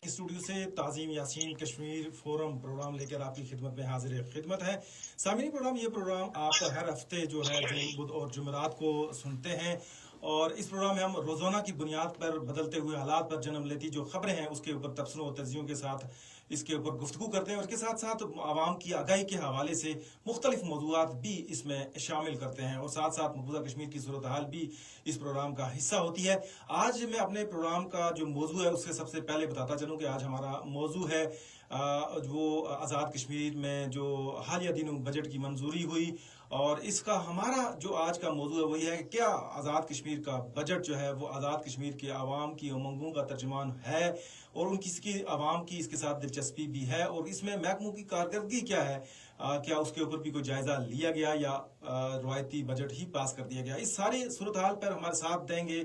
Studio से Tazeem Yasin Kashmir forum programme लेकर आपकी खिदमत में हाजिर खिदमत है। सामने प्रोग्राम ये प्रोग्राम आप हर हफ्ते जो है जुम्मे बुध और जुमेरात को सुनते हैं और इस प्रोग्राम में हम रोज़ाना की बुनियाद पर बदलते हुए हालात पर जन्म लेती जो खबरें हैं उसके ऊपर तबसरों और तजियों के साथ इसके ऊपर गुफ्तगू करते हैं और इसके साथ साथ आवाम की आगाही के हवाले से मुख्तलिफ मौज़ूआत भी इसमें शामिल करते हैं और साथ साथ मकबूजा कश्मीर की सूरत हाल भी इस प्रोग्राम का हिस्सा होती है। आज मैं अपने प्रोग्राम का जो मौजू है उससे सबसे पहले बताता चलूँ कि आज हमारा मौजू है वो आज़ाद कश्मीर में जो हालिया दिनों बजट की मंजूरी हुई और इसका हमारा जो आज का मौजू है वही है कि क्या आज़ाद कश्मीर का बजट जो है वो आज़ाद कश्मीर के आवाम की उमंगों का तर्जुमान है और उनकी आवाम की इसके साथ दिलचस्पी भी है और इसमें महकमों की कारकर्दगी क्या है, क्या उसके ऊपर भी कोई जायजा लिया गया या रवायती बजट ही पास कर दिया गया। इस सारी सूरत हाल पर हमारे साथ देंगे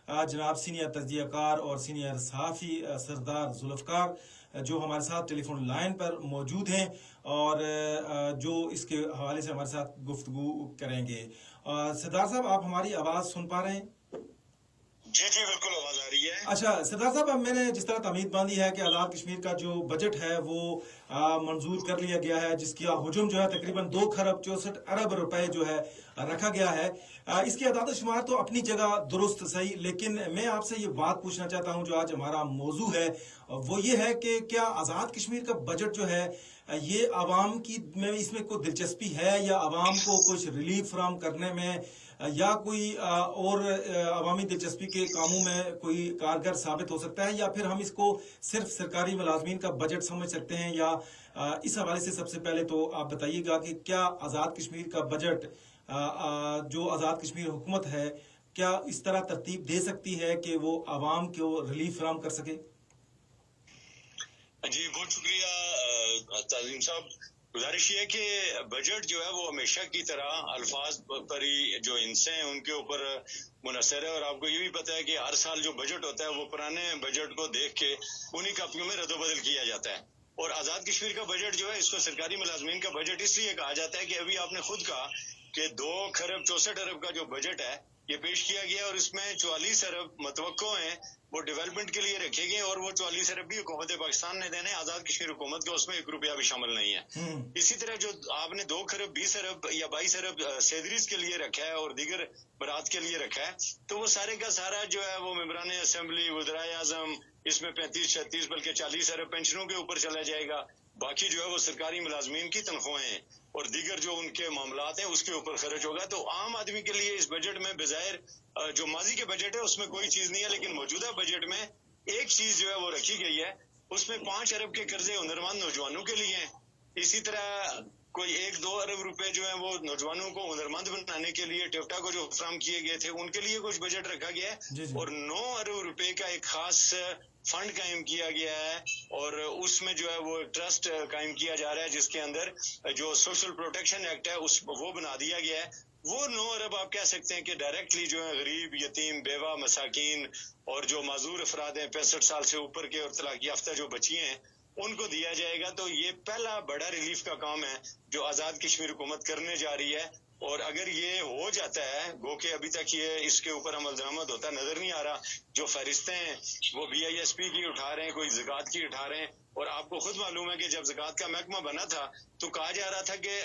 जनाब सीनियर तज्जियाकार और सीनियर सहाफ़ी सरदार जुल्फ़कार जो हमारे साथ टेलीफोन लाइन पर मौजूद हैं और जो इसके हवाले से हमारे साथ गुफ्तगू करेंगे। सरदार साहब, आप हमारी आवाज़ सुन पा रहे हैं? जी जी बिल्कुल आवाज आ रही है। अच्छा सरदार साहब, अब मैंने जिस तरह तमीद बांधी है कि आज़ाद कश्मीर का जो बजट है वो मंजूर कर लिया गया है जिसका हुजूम जो है तकरीबन 2 खरब 64 अरब रुपए जो है रखा गया है। इसकी अदाद शुमार तो अपनी जगह दुरुस्त सही, लेकिन मैं आपसे ये बात पूछना चाहता हूँ जो आज हमारा मौजू है वो ये है कि क्या आज़ाद कश्मीर का बजट जो है ये आवाम की में इसमें कोई दिलचस्पी है या आवाम को कुछ रिलीफ फराहम करने में या कोई और अवामी दिलचस्पी के कामों में कोई कारगर साबित हो सकता है या फिर हम इसको सिर्फ सरकारी मुलाजमीन का बजट समझ सकते हैं या इस हवाले से सबसे पहले तो आप बताइएगा कि क्या आज़ाद कश्मीर का बजट जो आज़ाद कश्मीर हुकूमत है क्या इस तरह तरतीब दे सकती है कि वो आवाम को रिलीफ फराहम कर सके? जी बहुत शुक्रिया ताज़ीम साहब। गुजारिश ये है कि बजट जो है वो हमेशा की तरह अल्फाज पर ही जो इंसे हैं उनके ऊपर मुनहसर है और आपको ये भी पता है कि हर साल जो बजट होता है वो पुराने बजट को देख के उन्हीं कापियों में रद्दोबदल किया जाता है। और आज़ाद कश्मीर का बजट जो है इसको सरकारी मुलाजमीन का बजट इसलिए कहा जाता है कि अभी आपने खुद कहा कि 2 खरब 64 अरब का जो बजट है ये पेश किया गया और इसमें 44 अरब मतवक्को हैं वो डेवलपमेंट के लिए रखे गए और वो 44 अरब भी हुकूमत पाकिस्तान ने देने, आज़ाद कश्मीर हुकूमत को उसमें 1 रुपया भी शामिल नहीं है। इसी तरह जो आपने 2 खरब 20 अरब या 22 अरब सेदरीज के लिए रखा है और दीगर बरात के लिए रखा है तो वो सारे का सारा जो है वो मेंबरान असेंबली वज़राए आज़म इसमें 35-36 बल्कि 40 अरब पेंशनों के ऊपर चला जाएगा। बाकी जो है वो सरकारी मुलाजमीन की तनख्वाहें हैं और दीगर जो उनके मामलात हैं उसके ऊपर खर्च होगा। तो आम आदमी के लिए इस बजट में बजायर जो माजी के बजट है उसमें कोई चीज नहीं है, लेकिन मौजूदा बजट में एक चीज जो है वो रखी गई है, उसमें 5 अरब के कर्जे हुनरमंद नौजवानों के लिए हैं। इसी तरह कोई 1-2 अरब रुपए जो है वो नौजवानों को हुनरमंद बनाने के लिए टेफ्टा को जो फराम किए गए थे उनके लिए कुछ बजट रखा गया है और 9 अरब रुपए का एक खास फंड कायम किया गया है और उसमें जो है वो ट्रस्ट कायम किया जा रहा है जिसके अंदर जो सोशल प्रोटेक्शन एक्ट है उस वो बना दिया गया है। वो 9 अरब आप कह सकते हैं कि डायरेक्टली जो है गरीब, यतीम, बेवा, मसाकीन और जो माजूर अफराद हैं 65 साल से ऊपर के और तलाक याफ्ता जो बच्चियां हैं उनको दिया जाएगा। तो ये पहला बड़ा रिलीफ का काम है जो आज़ाद कश्मीर हुकूमत करने जा रही है और अगर ये हो जाता है, गो के अभी तक ये इसके ऊपर अमल दरामद होता नजर नहीं आ रहा। जो फहरिस्तें हैं वो BISP की उठा रहे हैं, कोई ज़कात की उठा रहे हैं और आपको खुद मालूम है कि जब ज़कात का महकमा बना था तो कहा जा रहा था कि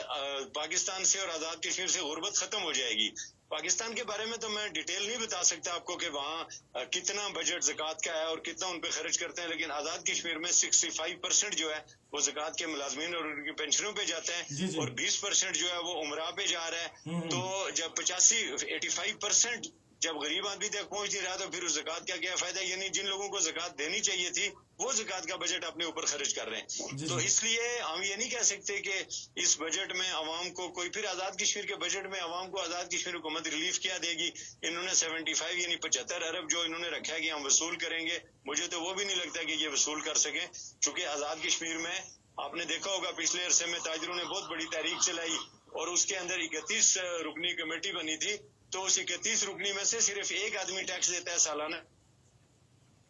पाकिस्तान से और आज़ाद कश्मीर से गुर्बत खत्म हो जाएगी। पाकिस्तान के बारे में तो मैं डिटेल नहीं बता सकता आपको कि वहाँ कितना बजट ज़कात का है और कितना उन पे खर्च करते हैं, लेकिन आज़ाद कश्मीर में 65% जो है वो ज़कात के मुलाजमीन और उनकी पेंशनों पे जाते हैं और 20% जो है वो उमरा पे जा रहा है। तो जब 85% जब गरीब आदमी तक पहुंच नहीं रहा तो फिर उस ज़कात का क्या फायदा, यानी जिन लोगों को ज़कात देनी चाहिए थी वो ज़कात का बजट अपने ऊपर खर्च कर रहे हैं। तो इसलिए हम ये नहीं कह सकते कि इस बजट में आवाम को कोई, फिर आज़ाद कश्मीर के बजट में आवाम को आज़ाद कश्मीर हुकूमत रिलीफ क्या देगी। इन्होंने 75 यानी 75 अरब जो इन्होंने रखा है कि हम वसूल करेंगे, मुझे तो वो भी नहीं लगता कि ये वसूल कर सके, क्योंकि आज़ाद कश्मीर में आपने देखा होगा पिछले अरसे में ताजरों ने बहुत बड़ी तहरीक चलाई और उसके अंदर 31 रुकनी कमेटी बनी थी तो उस 31 रुकनी में से सिर्फ एक आदमी टैक्स देता है सालाना।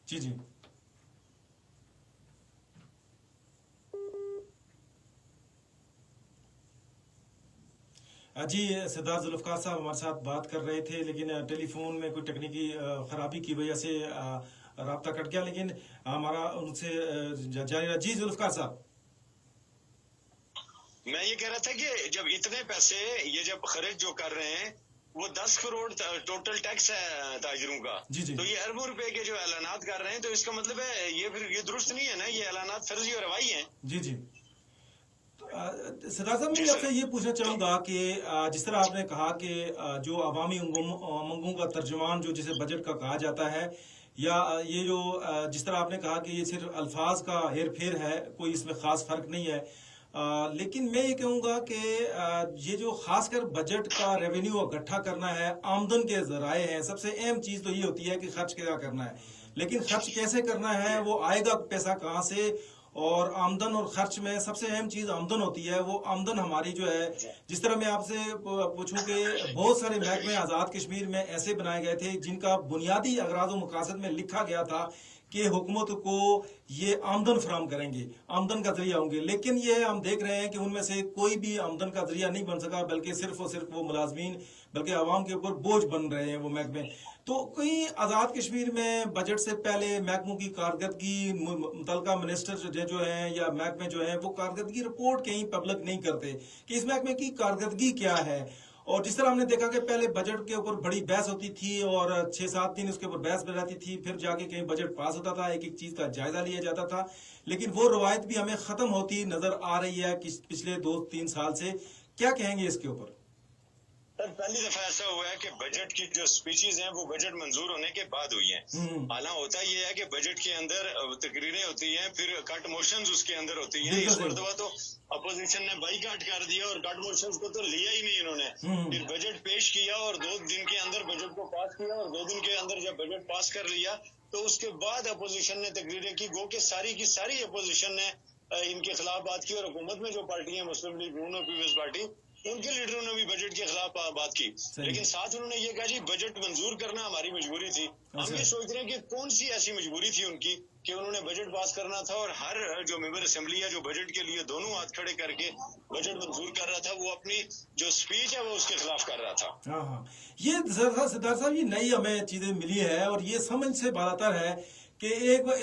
जी जी जी सरदार जुल्फ़कार साहब हमारे साथ बात कर रहे थे लेकिन टेलीफोन में कोई तकनीकी खराबी की वजह से राब्ता कट गया, लेकिन हमारा उनसे जारी रहा। जी जुल्फकार साहब, मैं ये कह रहा था कि जब इतने पैसे ये जब खर्च जो कर रहे हैं, वो 10 करोड़ टोटल टैक्स है ताजिरों का। जी जी, तो ये अरबों रुपए के जो ऐलानात कर रहे हैं, तो इसका मतलब है ये फिर ये दुरुस्त नहीं है ना, ये ऐलानात फर्जी और हवाई हैं। जी जी। सरदार साहब, मैं आपसे ये पूछना चाहूंगा कि जिस तरह आपने कहा कि जो अवामी उमंगों का तर्जुमान जो जिसे बजट का कहा जाता है, या ये जो जिस तरह आपने कहा कि ये सिर्फ अल्फाज का हेर फेर है, कोई इसमें खास फर्क नहीं है, लेकिन मैं ये कहूँगा कि ये जो खासकर बजट का रेवेन्यू इकट्ठा करना है, आमदन के जराए हैं, सबसे अहम चीज़ तो ये होती है कि खर्च क्या करना है, लेकिन खर्च कैसे करना है, वो आएगा पैसा कहाँ से, और आमदन और खर्च में सबसे अहम चीज़ आमदन होती है। वो आमदन हमारी जो है, जिस तरह मैं आपसे पूछूं कि बहुत सारे महकमे आज़ाद कश्मीर में ऐसे बनाए गए थे जिनका बुनियादी अगराज़ व मकासद में लिखा गया था कि हुकूमत को ये आमदन फराम करेंगे, आमदन का जरिया होंगे, लेकिन ये हम देख रहे हैं कि उनमें से कोई भी आमदन का जरिया नहीं बन सका, बल्कि सिर्फ और सिर्फ वो मुलाजमीन, बल्कि आवाम के ऊपर बोझ बन रहे हैं वो महकमे। तो कोई आज़ाद कश्मीर में बजट से पहले महकमों की कारकर्दगी, मुतलका मिनिस्टर जो हैं या महकमे जो हैं, वो कारकर्दगी रिपोर्ट कहीं पब्लिक नहीं करते कि इस महकमे की कारकर्दगी क्या है। और जिस तरह हमने देखा कि पहले बजट के ऊपर बड़ी बहस होती थी और 6-7 दिन उसके ऊपर बहस में रहती थी, फिर जाके कहीं बजट पास होता था, एक एक चीज का जायजा लिया जाता था, लेकिन वो रवायत भी हमें खत्म होती नजर आ रही है कि पिछले 2-3 साल से। क्या कहेंगे इसके ऊपर? पहली दफा ऐसा हुआ है कि बजट की जो स्पीचेज हैं वो बजट मंजूर होने के बाद हुई हैं। हालांकि होता ये है कि बजट के अंदर तकरीरें होती हैं, फिर कट मोशंस उसके अंदर होती हैं। इस मरतबा तो अपोजिशन ने बाईकाट कर दिया और कट मोशंस को तो लिया ही नहीं इन्होंने। फिर बजट पेश किया और 2 दिन के अंदर बजट को पास किया, और 2 दिन के अंदर जब बजट पास कर लिया तो उसके बाद अपोजिशन ने तकरीरें की। गो के सारी की सारी अपोजिशन ने इनके खिलाफ बात की, और हुकूमत में जो पार्टी है मुस्लिम लीग नून और पीपल्स पार्टी, उनके लीडरों ने भी बजट के खिलाफ बात की, लेकिन साथ उन्होंने ये कहा जी बजट मंजूर करना हमारी मजबूरी थी। हम ये सोच रहे हैं कि कौन सी ऐसी मजबूरी थी उनकी कि उन्होंने बजट पास करना था, और हर जो मेंबर असेंबली है जो बजट के लिए दोनों हाथ खड़े करके बजट मंजूर कर रहा था, वो अपनी जो स्पीच है वो उसके खिलाफ कर रहा था। हाँ हाँ, ये सिद्धार्थ साहब, ये नई हमें चीजें मिली है, और ये समझ से बात आता है कि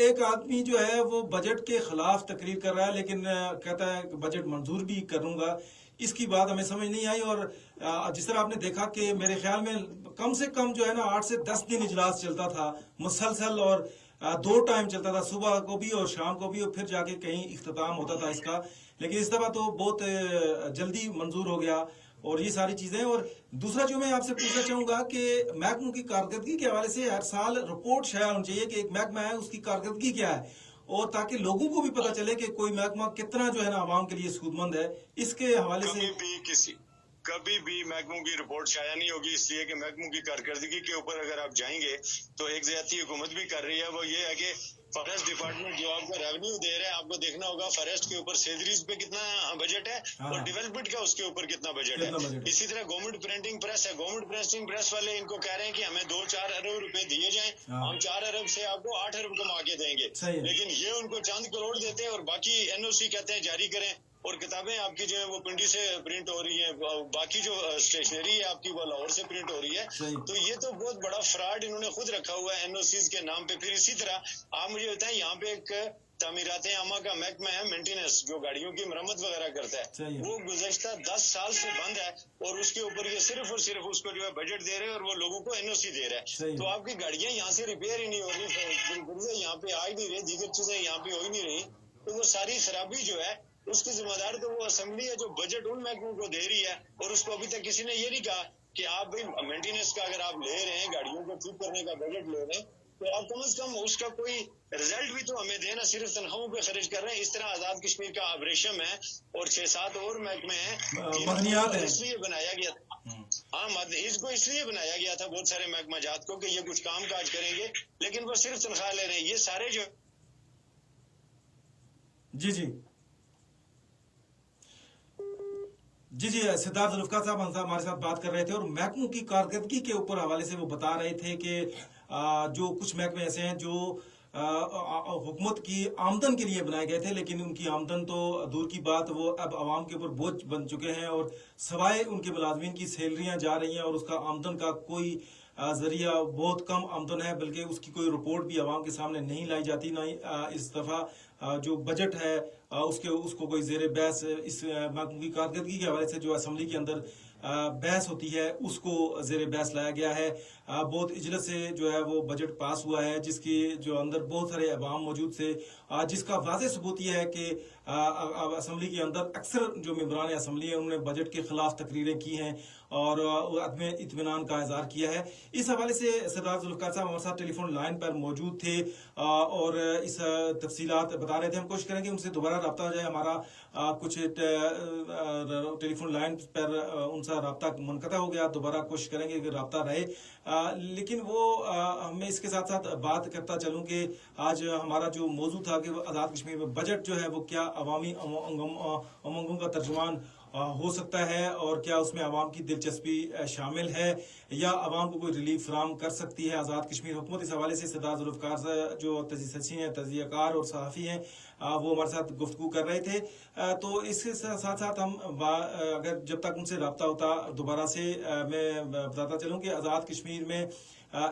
एक आदमी जो है वो बजट के खिलाफ तकरीर कर रहा है, लेकिन कहता है बजट मंजूर भी करूंगा। इसकी बात हमें समझ नहीं आई। और जिस तरह आपने देखा कि मेरे ख्याल में कम से कम जो है ना 8 से 10 दिन इजलास चलता था मुसलसल, और 2 टाइम चलता था, सुबह को भी और शाम को भी, और फिर जाके कहीं इख्तिताम होता था इसका। लेकिन इस दफा तो बहुत जल्दी मंजूर हो गया, और ये सारी चीजें। और दूसरा जो मैं आपसे पूछना चाहूंगा कि महकमों की कारकर्दगी के हवाले से हर साल रिपोर्ट शाया होनी चाहिए कि एक महकमा है उसकी कारकर्दगी क्या है, और ताकि लोगों को भी पता चले कि कोई महकमा कितना जो है ना आवाम के लिए सूदमंद है। इसके हवाले से कभी भी महकमों की रिपोर्ट शाया नहीं होगी, इसलिए कि महकमों की कारकर्दगी के ऊपर अगर आप जाएंगे तो एक ज्यादती हुकूमत भी कर रही है। वो ये है कि फॉरेस्ट डिपार्टमेंट जो आपको रेवेन्यू दे रहा है, आपको देखना होगा फॉरेस्ट के ऊपर सेजरीज पे कितना बजट है और डेवलपमेंट का उसके ऊपर कितना बजट है। इसी तरह गवर्नमेंट प्रिंटिंग प्रेस है, गवर्नमेंट प्रिंटिंग प्रेस वाले इनको कह रहे हैं कि हमें 2-4 अरब रुपए दिए जाएं, हम 4 अरब से आपको 8 अरब कमा के देंगे, लेकिन ये उनको चंद करोड़ देते हैं और बाकी एनओसी कहते हैं जारी करें, और किताबें आपकी जो है वो पिंडी से प्रिंट हो रही है, बाकी जो स्टेशनरी है आपकी वो लाहौर से प्रिंट हो रही है। तो ये तो बहुत बड़ा फ्रॉड इन्होंने खुद रखा हुआ है एनओसीज के नाम पे। फिर इसी तरह आप मुझे बताएं, यहाँ पे एक तामीराते आमा का महकमा है, मेंटेनेंस, जो गाड़ियों की मरम्मत वगैरह करता है, वो गुज़श्ता 10 साल से बंद है, और उसके ऊपर ये सिर्फ और सिर्फ उसको जो है बजट दे रहे हैं और वो लोगों को एनओसी दे रहा है। तो आपकी गाड़ियां यहाँ से रिपेयर ही नहीं हो रही, यहाँ पे आ ही नहीं रही, दीगर चीजें यहाँ पे हो ही नहीं रही, तो वो सारी खराबी जो है उसकी जिम्मेदार तो वो असेंबली है जो बजट उन महकमों को दे रही है, और उसको अभी तक किसी ने ये नहीं कहा कि आप भाई मेंटेनेंस का अगर आप ले रहे हैं, गाड़ियों को ठीक करने का बजट ले रहे हैं, तो आप कम से कम उसका कोई रिजल्ट भी तो हमें देना, सिर्फ तनख्वाहों पे खर्च कर रहे हैं। इस तरह आजाद कश्मीर का ऑपरेशन है और 6-7 और महकमे हैं, इसलिए बनाया गया था। हाँ, इसको इसलिए बनाया गया था बहुत सारे महकमा जात को कि ये कुछ काम काज करेंगे, लेकिन वो सिर्फ तनख्वाह ले रहे हैं। ये सारे जो जी सिद्धार्थ जुल्फकार साहब हमारे साथ बात कर रहे थे, और महकमों की कारकर्दगी के ऊपर हवाले से वो बता रहे थे कि जो कुछ महकमे ऐसे हैं जो हुकूमत की आमदन के लिए बनाए गए थे, लेकिन उनकी आमदन तो दूर की बात, वो अब आवाम के ऊपर बोझ बन चुके हैं, और सवाए उनके मुलाजमीन की सैलरियां जा रही हैं और उसका आमदन का कोई ذریعہ بہت کم آمدن ہے، بلکہ اس کی کوئی رپورٹ بھی عوام کے سامنے نہیں لائی جاتی، نہ ہی اس دفعہ جو بجٹ ہے اس کو کوئی زیر بحث اس محکمہ کی کارکردگی کے حوالے سے جو اسمبلی کے اندر بحث ہوتی ہے اس کو زیر بحث لایا گیا ہے۔ بہت اجلس سے جو ہے وہ بجٹ پاس ہوا ہے، جس کی جو اندر بہت سارے عوام موجود تھے، جس کا واضح ثبوت یہ ہے کہ اسمبلی کے اندر اکثر جو ممبران اسمبلی ہیں انہوں نے بجٹ کے خلاف تقریریں کی ہیں اور عدم اطمینان کا اظہار کیا ہے۔ اس حوالے سے سردار ذوالفقار صاحب ہمارے ساتھ ٹیلی فون لائن پر موجود تھے اور اس تفصیلات بتا رہے تھے۔ ہم کوشش کریں گے ان سے دوبارہ رابطہ ہو جائے، ہمارا کچھ ٹیلی فون لائن پر ان سے رابطہ منقطع ہو گیا، دوبارہ کوشش کریں گے کہ رابطہ رہے، لیکن وہ میں اس کے ساتھ ساتھ بات کرتا چلوں کہ آج ہمارا جو موضوع تھا کہ آزاد کشمیر میں بجٹ جو ہے وہ کیا عوامی امنگوں کا ترجمان ہو سکتا ہے، اور کیا اس میں عوام کی دلچسپی شامل ہے یا عوام کو کوئی ریلیف فراہم کر سکتی ہے آزاد کشمیر حکومت۔ اس حوالے سے سردار ذوالفقار جو تجزیہ کار اور صحافی ہیں وہ ہمارے ساتھ گفتگو کر رہے تھے۔ تو اس کے ساتھ ساتھ ہم اگر جب تک ان سے رابطہ ہوتا دوبارہ سے میں بتاتا چلوں کہ آزاد کشمیر میں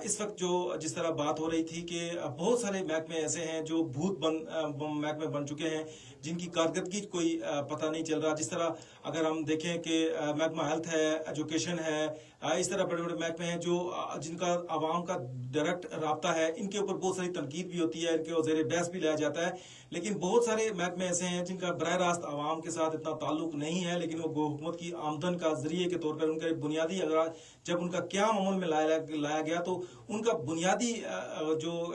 اس وقت جس طرح بات ہو رہی تھی کہ بہت سارے محکمے ایسے ہیں جو بھوت محکمے بن چکے ہیں، جن کی کارکردگی کوئی پتہ نہیں چل رہا۔ جس طرح اگر ہم دیکھیں کہ محکمہ ہیلتھ ہے، ایجوکیشن ہے، اس طرح بڑے بڑے محکمے ہیں جن کا عوام کا ڈائریکٹ رابطہ ہے، ان کے اوپر بہت ساری تنقید بھی ہوتی ہے، ان کے زیر بحث بھی لایا جاتا ہے، لیکن بہت سارے محکمے ایسے ہیں جن کا براہ راست عوام کے ساتھ اتنا تعلق نہیں ہے، لیکن وہ حکومت کی آمدن کا ذریعے کے طور پر ان کا بنیادی اگر جب ان کا قیام عمل میں لایا گیا تو ان کا بنیادی جو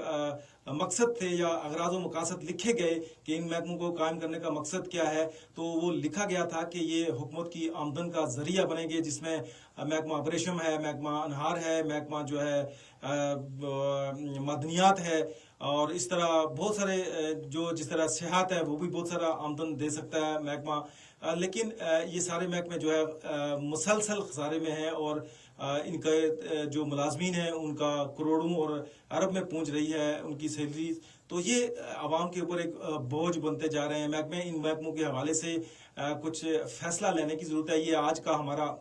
مقصد تھے یا اغراض و مقاصد لکھے گئے کہ ان محکموں کو قائم کرنے کا مقصد کیا ہے، تو وہ لکھا گیا تھا کہ یہ حکومت کی آمدن کا ذریعہ بنیں گے، جس میں محکمہ آپریشن ہے، محکمہ انہار ہے، محکمہ جو ہے معدنیات ہے، اور اس طرح بہت سارے جس طرح صحت ہے وہ بھی بہت سارا آمدن دے سکتا ہے محکمہ، لیکن یہ سارے محکمے جو ہے مسلسل خسارے میں ہیں اور ان کے جو ملازمین ہیں ان کا کروڑوں اور ارب میں پہنچ رہی ہے ان کی سیلریز، تو یہ عوام کے اوپر ایک بوجھ بنتے جا رہے ہیں محکمے۔ ان محکموں کے حوالے سے کچھ فیصلہ لینے کی ضرورت ہے۔ یہ آج کا ہمارا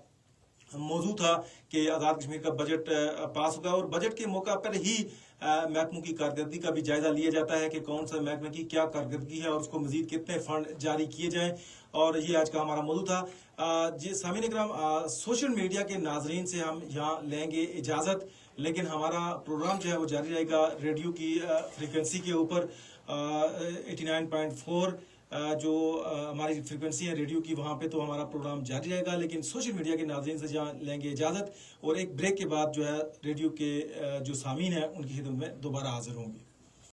موضوع تھا کہ آزاد کشمیر کا بجٹ پاس ہوگا اور بجٹ کے موقع پر ہی محکموں کی کارکردگی کا بھی جائزہ لیا جاتا ہے کہ کون سا محکمے کی کیا کارکردگی ہے اور اس کو مزید کتنے فنڈ جاری کیے جائیں، اور یہ آج کا ہمارا موضوع تھا۔ سامعین اکرام، سوشل میڈیا کے ناظرین سے ہم یہاں لیں گے اجازت، لیکن ہمارا پروگرام جو ہے وہ جاری رہے گا ریڈیو کی فریکوینسی کے اوپر 89.4 جو ہماری فریکوینسی ہے ریڈیو کی، وہاں پہ تو ہمارا پروگرام جاری رہے گا، لیکن سوشل میڈیا کے ناظرین سے جہاں لیں گے اجازت، اور ایک بریک کے بعد جو ہے ریڈیو کے جو سامعین ہیں ان کی خدمت میں دوبارہ حاضر ہوں گے۔